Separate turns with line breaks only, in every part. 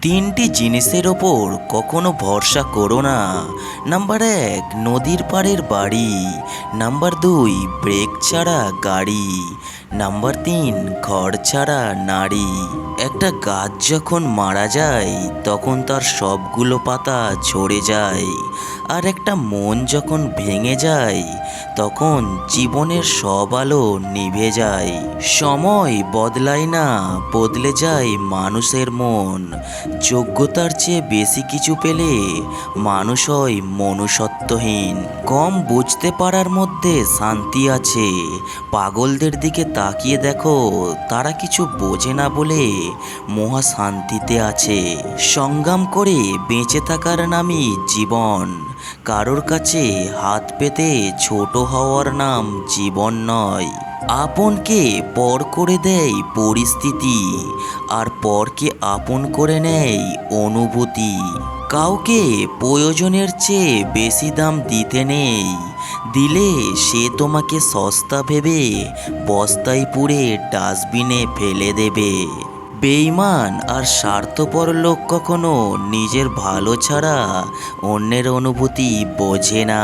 তিনটি জিনিসের ওপর কখনো ভরসা করো না। নাম্বার 1, নদীর পাড়ের বাড়ি। নাম্বার 2, ব্রেক ছাড়া গাড়ি। নাম্বার 3, ঘর ছাড়া নারী। একটা গাছ যখন মারা যায় তখন তার সবগুলো পাতা ঝরে যায়, আর একটা মন যখন ভেঙে যায় তখন জীবনের সব আলো নিভে যায়। সময় বদলায় না, বদলে যায় মানুষের মন। যোগ্যতার চেয়ে বেশি কিছু পেলে মানুষ হয় মনুষ্যত্বহীন। কম বুঝতে পারার মধ্যে শান্তি আছে। পাগলদের দিকে তাকিয়ে দেখো, তারা কিছু বোঝে না বলে মহা শান্তিতে আছে। সংগ্রাম করে বেঁচে থাকার নামই জীবন। কারোর কাছে হাত পেতে ছোট হওয়ার নাম জীবন নয়। আপনকে পর করে দেয় পরিস্থিতি, আর পরকে আপন করে নেয় অনুভূতি। কাউকে প্রয়োজনের চেয়ে বেশি দাম দিতে নেই, দিলে সে তোমাকে সস্তা ভেবে বস্তায় পুরে ডাস্টবিনে ফেলে দেবে। বেঈমান আর স্বার্থপর লোক কখনো নিজের ভালো ছাড়া অন্যের অনুভূতি বোঝে না।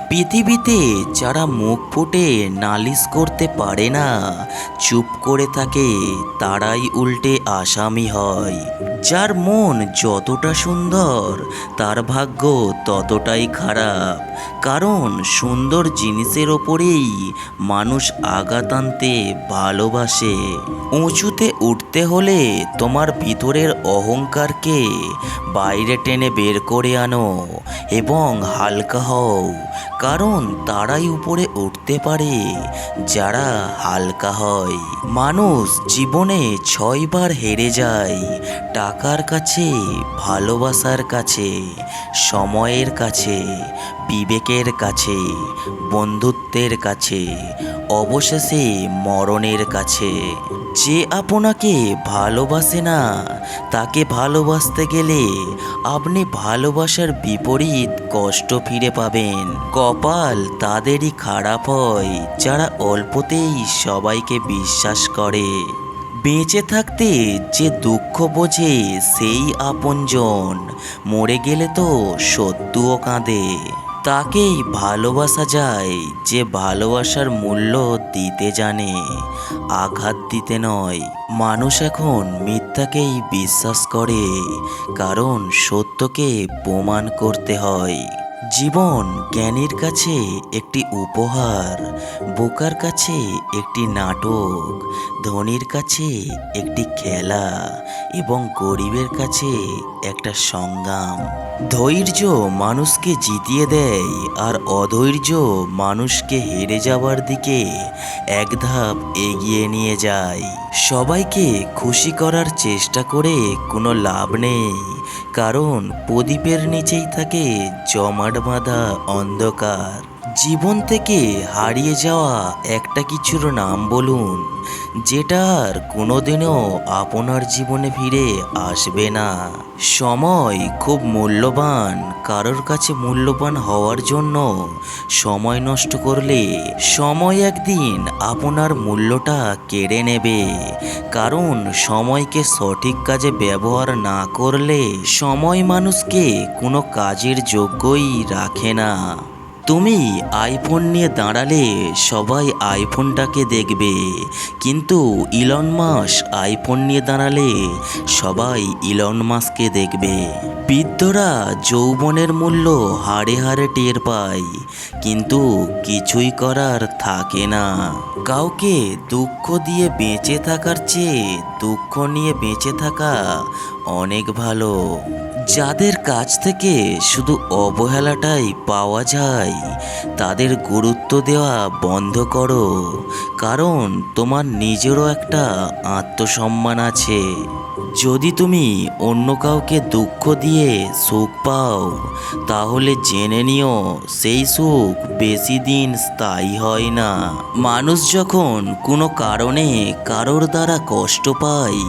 পৃথিবীতে যারা মুখ ফুটে নালিশ করতে পারে না, চুপ করে থাকে, তারাই উল্টে আসামি হয়। যার মন যতটা সুন্দর তার ভাগ্য ততটাই খারাপ, কারণ সুন্দর জিনিসের ওপরেই মানুষ আঘাত আনতে ভালোবাসে। উঁচুতে উঠতে হলে তোমার ভিতরের অহংকারকে বাইরে টেনে বের করে আনো এবং হালকা হও, কারণ তারাই উপরে উঠতে পারে যারা হালকা হয়। মানুষ জীবনে 6 বার হেরে যায়, টাকার কাছে, ভালোবাসার কাছে, সময়ের কাছে, বিবেকের কাছে, বন্ধুত্বের কাছে, অবশেষে মরণের কাছে। যে আপনাকে ভালোবাসে না তাকে ভালোবাসতে গেলে আপনি ভালোবাসার বিপরীত কষ্ট ফিরে পাবেন। কপাল তাদেরই খারাপ হয় যারা অল্পতেই সবাইকে বিশ্বাস করে। বেঁচে থাকতে যে দুঃখ বোঝে সেই আপনজন, মরে গেলে তো শত্রুও কাঁদে। তাকেই ভালোবাসা যায় যে ভালোবাসার মূল্য দিতে জানে, আঘাত দিতে নয়। মানুষ এখন মিথ্যাকেই বিশ্বাস করে, কারণ সত্যকে প্রমাণ করতে হয়। জীবন জ্ঞানীর কাছে একটি উপহার, বোকার কাছে একটি নাটক, ধনীর কাছে একটি খেলা এবং গরিবের কাছে একটা সংগ্রাম। ধৈর্য মানুষকে জিতিয়ে দেয়, আর অধৈর্য মানুষকে হেরে যাওয়ার দিকে এক ধাপ এগিয়ে নিয়ে যায়। সবাইকে খুশি করার চেষ্টা করে কোনো লাভ নেই, কারণ প্রদীপের নিচেই থাকে জমাট বাঁধা অন্ধকার। জীবন থেকে হারিয়ে যাওয়া একটা কিছুর নাম বলুন, যেটা আর কোনোদিনও আপনার জীবনে ফিরে আসবে না। সময় খুব মূল্যবান, কারোর কাছে মূল্যবান হওয়ার জন্য সময় নষ্ট করলে সময় একদিন আপনার মূল্যটা কেড়ে নেবে। কারণ সময়কে সঠিক কাজে ব্যবহার না করলে সময় মানুষকে কোনো কাজের যোগ্যই রাখে না। তুমি আইফোন নিয়ে দাঁড়ালে সবাই আইফোনটাকে দেখবে, কিন্তু ইলন মাস্ক আইফোন নিয়ে দাঁড়ালে সবাই ইলন মাস্ককে দেখবে। বৃদ্ধরা যৌবনের মূল্য হাড়ে হাড়ে টের পায়, কিন্তু কিছুই করার থাকে না। কাউকে দুঃখ দিয়ে বেঁচে থাকার চেয়ে দুঃখ নিয়ে বেঁচে থাকা অনেক ভালো। যাদের কাছ থেকে শুধু অবহেলাটাই পাওয়া যায় তাদের গুরুত্ব দেওয়া বন্ধ করো, কারণ তোমার নিজেরও একটা আত্মসম্মান আছে। যদি তুমি অন্য কাউকে দুঃখ দিয়ে সুখ পাও, তাহলে জেনে নিও সেই সুখ বেশি দিন স্থায়ী হয় না। মানুষ যখন কোনো কারণে কারোর দ্বারা কষ্ট পায়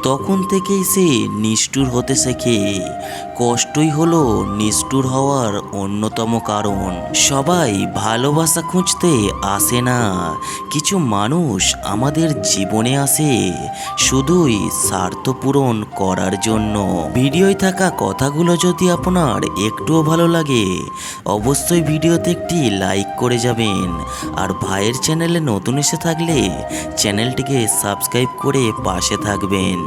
তখন থেকেই সে নিষ্ঠুর হতে শেখে। কষ্টই হলো নিষ্ঠুর হওয়ার অন্যতম কারণ। সবাই ভালোবাসা খুঁজতে আসে না, কিছু মানুষ আমাদের জীবনে আসে শুধুই স্বার্থ পূরণ করার জন্য। ভিডিওয় থাকা কথাগুলো যদি আপনার একটুও ভালো লাগে অবশ্যই ভিডিওতে একটি লাইক করে যাবেন। আর ভাইয়ের চ্যানেলে নতুন এসে থাকলে চ্যানেলটিকে সাবস্ক্রাইব করে পাশে থাকবেন।